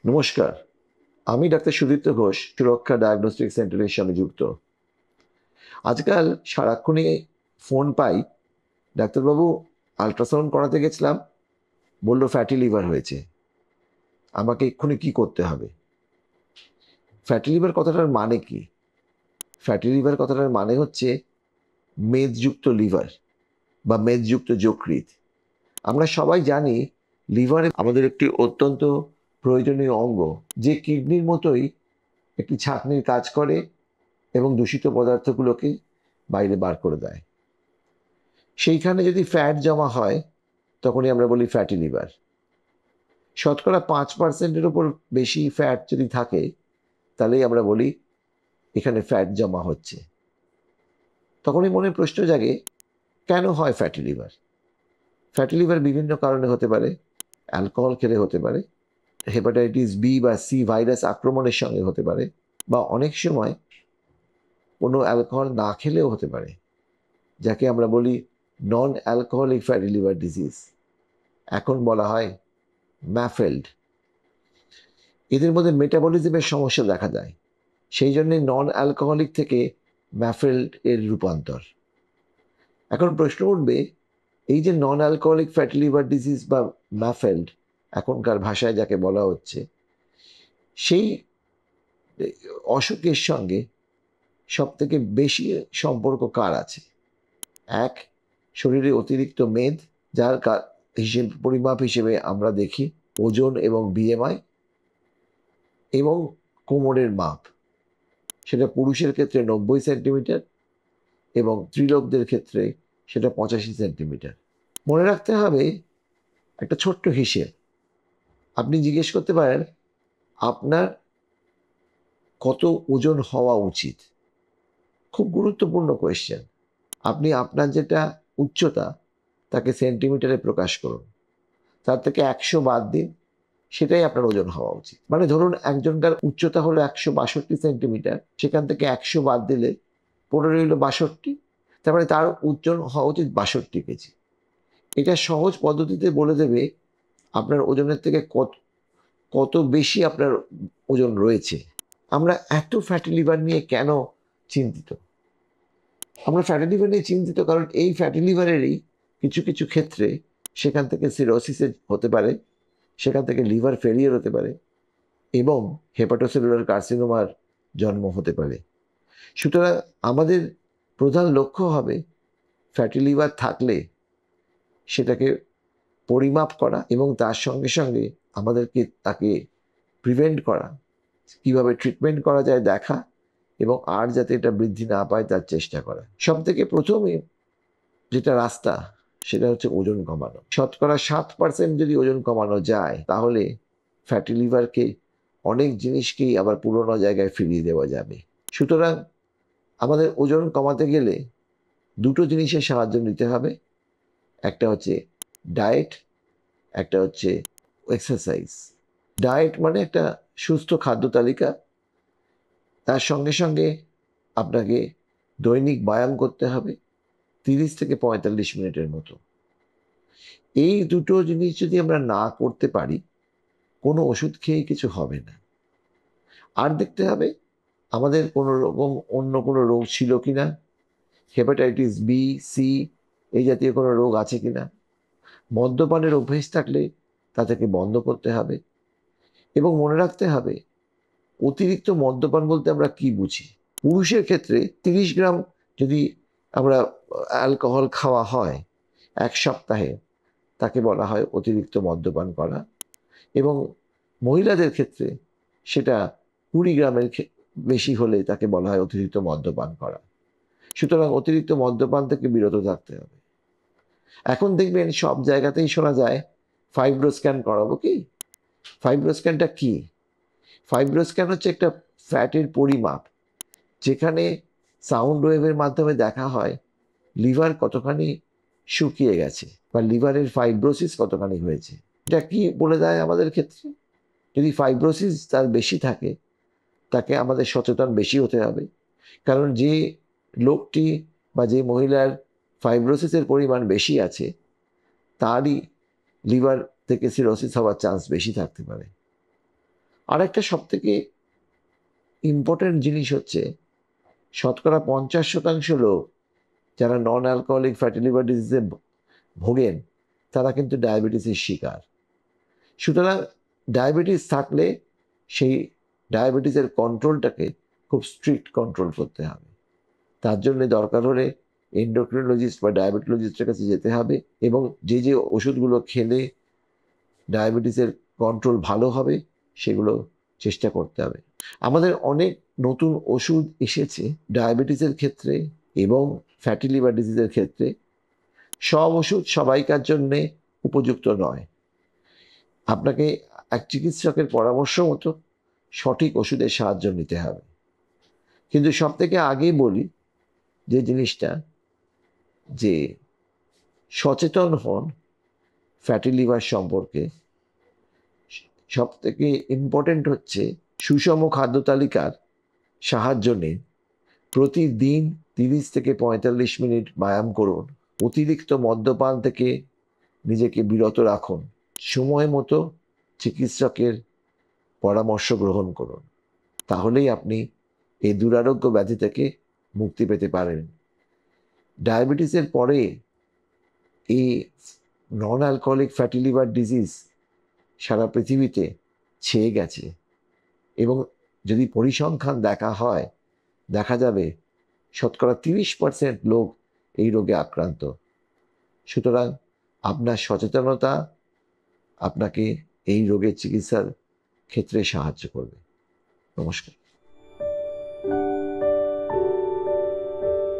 নমস্কার। আমি ডাক্তার সুদীপ্ত ঘোষ, সুরক্ষা ডায়াগনস্টিক সেন্টারের সঙ্গে যুক্ত। আজকাল সারাক্ষণই ফোন পাই, ডাক্তারবাবু আল্ট্রাসাউন্ড করাতে গেছিলাম, বলল ফ্যাটি লিভার হয়েছে, আমাকে এক্ষুনি কি করতে হবে? ফ্যাটি লিভার কথাটার মানে কি? ফ্যাটি লিভার কথাটার মানে হচ্ছে মেদযুক্ত লিভার বা মেদযুক্ত যকৃৎ। আমরা সবাই জানি লিভার আমাদের একটি অত্যন্ত প্রয়োজনীয় অঙ্গ, যে কিডনির মতোই একটি ছাঁকনির কাজ করে এবং দূষিত পদার্থগুলোকে বাইরে বার করে দেয়। সেইখানে যদি ফ্যাট জমা হয় তখনই আমরা বলি ফ্যাটি লিভার। শতকরা 5%-এর ওপর বেশি ফ্যাট যদি থাকে তাহলেই আমরা বলি এখানে ফ্যাট জমা হচ্ছে। তখনই মনে প্রশ্ন জাগে, কেন হয় ফ্যাটি লিভার? ফ্যাটি লিভার বিভিন্ন কারণে হতে পারে। অ্যালকোহল খেলে হতে পারে, হেপাটাইটিস বি বা সি ভাইরাস আক্রমণের সঙ্গে হতে পারে, বা অনেক সময় কোনো অ্যালকোহল না খেলেও হতে পারে, যাকে আমরা বলি নন অ্যালকোহলিক ফ্যাটি লিভার ডিজিজ, এখন বলা হয় ম্যাফেল্ড। এদের মধ্যে মেটাবলিজমের সমস্যা দেখা যায়, সেই জন্যে নন অ্যালকোহলিক থেকে ম্যাফেল্ড এর রূপান্তর। এখন প্রশ্ন উঠবে, এই যে নন অ্যালকোহলিক ফ্যাটি লিভার ডিজিজ বা ম্যাফেল্ড এখনকার ভাষায় যাকে বলা হচ্ছে, সেই অসুখের সঙ্গে সব থেকে বেশি সম্পর্ক কার আছে? এক, শরীরে অতিরিক্ত মেদ, যার পরিমাপ হিসেবে আমরা দেখি ওজন এবং বিএমআই, এবং কোমরের মাপ, সেটা পুরুষের ক্ষেত্রে 90 সেন্টিমিটার এবং স্ত্রীলোকদের ক্ষেত্রে সেটা 85 সেন্টিমিটার। মনে রাখতে হবে একটা ছোট্ট হিসেব। আপনি জিজ্ঞেস করতে পারেন আপনার কত ওজন হওয়া উচিত? খুব গুরুত্বপূর্ণ কোয়েশ্চেন। আপনি আপনার যেটা উচ্চতা তাকে সেন্টিমিটারে প্রকাশ করুন, তার থেকে 100 বাদ দিন, সেটাই আপনার ওজন হওয়া উচিত। মানে ধরুন একজনকার উচ্চতা হলো 162 সেন্টিমিটার, সেখান থেকে 100 বাদ দিলে পড়ে রইল 62, তারপরে তার ওজন হওয়া উচিত 62 কেজি। এটা সহজ পদ্ধতিতে বলে দেবে আপনার ওজনের থেকে কত কত বেশি আপনার ওজন রয়েছে। আমরা এত ফ্যাটি লিভার নিয়ে কেন চিন্তিত? আমরা ফ্যাটি লিভার নিয়ে চিন্তিত কারণ এই ফ্যাটি লিভারেরই কিছু কিছু ক্ষেত্রে সেখান থেকে সিরোসিসের হতে পারে, সেখান থেকে লিভার ফেলিয়ার হতে পারে, এবং হেপাটোসেলুলার কার্সিনোমার জন্ম হতে পারে। সুতরাং আমাদের প্রধান লক্ষ্য হবে ফ্যাটি লিভার থাকলে সেটাকে পরিমাপ করা এবং তার সঙ্গে সঙ্গে আমাদেরকে তাকে প্রিভেন্ট করা, কিভাবে ট্রিটমেন্ট করা যায় দেখা, এবং আর যাতে এটা বৃদ্ধি না পায় তার চেষ্টা করা। সব থেকে প্রথমে যেটা রাস্তা সেটা হচ্ছে ওজন কমানো। শতকরা 7% যদি ওজন কমানো যায় তাহলে ফ্যাটি লিভারকে অনেক জিনিসকেই আবার পুরোনো জায়গায় ফিরিয়ে দেওয়া যাবে। সুতরাং আমাদের ওজন কমাতে গেলে দুটো জিনিসের সাহায্য নিতে হবে। একটা হচ্ছে ডায়েট, একটা হচ্ছে এক্সারসাইজ। ডায়েট মানে একটা সুস্থ খাদ্য তালিকা, তার সঙ্গে সঙ্গে আপনাকে দৈনিক ব্যায়াম করতে হবে 30 থেকে 45 মিনিটের মতো। এই দুটো জিনিস যদি আমরা না করতে পারি, কোনো ওষুধ খেয়ে কিছু হবে না। আর দেখতে হবে আমাদের কোনো রকম অন্য কোনো রোগ ছিল কিনা, হেপাটাইটিস বি সি এই জাতীয় কোনো রোগ আছে কিনা। মদ্যপানের অভ্যেস থাকলে তা থেকে বন্ধ করতে হবে, এবং মনে রাখতে হবে অতিরিক্ত মদ্যপান বলতে আমরা কি বুঝি। পুরুষের ক্ষেত্রে 30 গ্রাম যদি আমরা অ্যালকোহল খাওয়া হয় 1 সপ্তাহে, তাকে বলা হয় অতিরিক্ত মদ্যপান করা, এবং মহিলাদের ক্ষেত্রে সেটা 20 গ্রামের বেশি হলে তাকে বলা হয় অতিরিক্ত মদ্যপান করা। সুতরাং অতিরিক্ত মদ্যপান থেকে বিরত থাকতে হবে। এখন দেখবেন সব জায়গাতেই শোনা যায় ফাইব্রোস্ক্যান করাবো। কি ফাইব্রোস্ক্যানটা? কি ফাইব্রোস্ক্যান হচ্ছে একটা ফ্যাটের পরিমাপ, যেখানে সাউন্ড ওয়েভের মাধ্যমে দেখা হয় লিভার কতখানি শুকিয়ে গেছে বা লিভারের ফাইব্রোসিস কতখানি হয়েছে। এটা কি বলে দেয় আমাদের ক্ষেত্রে? যদি ফাইব্রোসিস তার বেশি থাকে তাকে আমাদের সচেতন বেশি হতে হবে, কারণ যে লোকটি বা যে মহিলার ফাইব্রোসিসের পরিমাণ বেশি আছে তারই লিভার থেকে সিরোসিস হওয়ার চান্স বেশি থাকতে পারে। আরেকটা সবথেকে ইম্পর্টেন্ট জিনিস হচ্ছে, শতকরা 50% লোক যারা নন অ্যালকোহলিক ফ্যাটি লিভার ডিজিজে ভোগেন তারা কিন্তু ডায়াবেটিসের শিকার। সুতরাং ডায়াবেটিস থাকলে সেই ডায়াবেটিসের কন্ট্রোলটাকে খুব স্ট্রিক্ট কন্ট্রোল করতে হবে। তার জন্য দরকার হলে এন্ডোক্রিনোলজিস্ট বা ডায়াবেটোলজিস্টের কাছে যেতে হবে, এবং যে যে ওষুধগুলো খেলে ডায়াবেটিসের কন্ট্রোল ভালো হবে সেগুলো চেষ্টা করতে হবে। আমাদের অনেক নতুন ওষুধ এসেছে ডায়াবেটিসের ক্ষেত্রে এবং ফ্যাটি লিভার ডিজিজের ক্ষেত্রে। সব ওষুধ সবাইকার জন্যে উপযুক্ত নয়। আপনাকে এক চিকিৎসকের পরামর্শ মতো সঠিক ওষুধের সাহায্য নিতে হবে। কিন্তু সব থেকে আগে বলি যে জিনিসটা, যে সচেতন হন ফ্যাটি লিভার সম্পর্কে। সব থেকে ইম্পর্টেন্ট হচ্ছে সুষম খাদ্য তালিকার সাহায্য নিন। প্রতিদিন 30 থেকে 45 মিনিট ব্যায়াম করুন। অতিরিক্ত মদ্যপান থেকে নিজেকে বিরত রাখুন। সময় মতো চিকিৎসকের পরামর্শ গ্রহণ করুন। তাহলেই আপনি এই দুরারোগ্য ব্যাধি থেকে মুক্তি পেতে পারেন। ডায়াবেটিসের পরে এই non alcoholic fatty liver disease সারা পৃথিবীতে ছেয়ে গেছে, এবং যদি পরিসংখ্যান দেখা হয় দেখা যাবে শতকরা 30% লোক এই রোগে আক্রান্ত। সুতরাং আপনার সচেতনতা আপনাকে এই রোগের চিকিৎসার ক্ষেত্রে সাহায্য করবে। নমস্কার।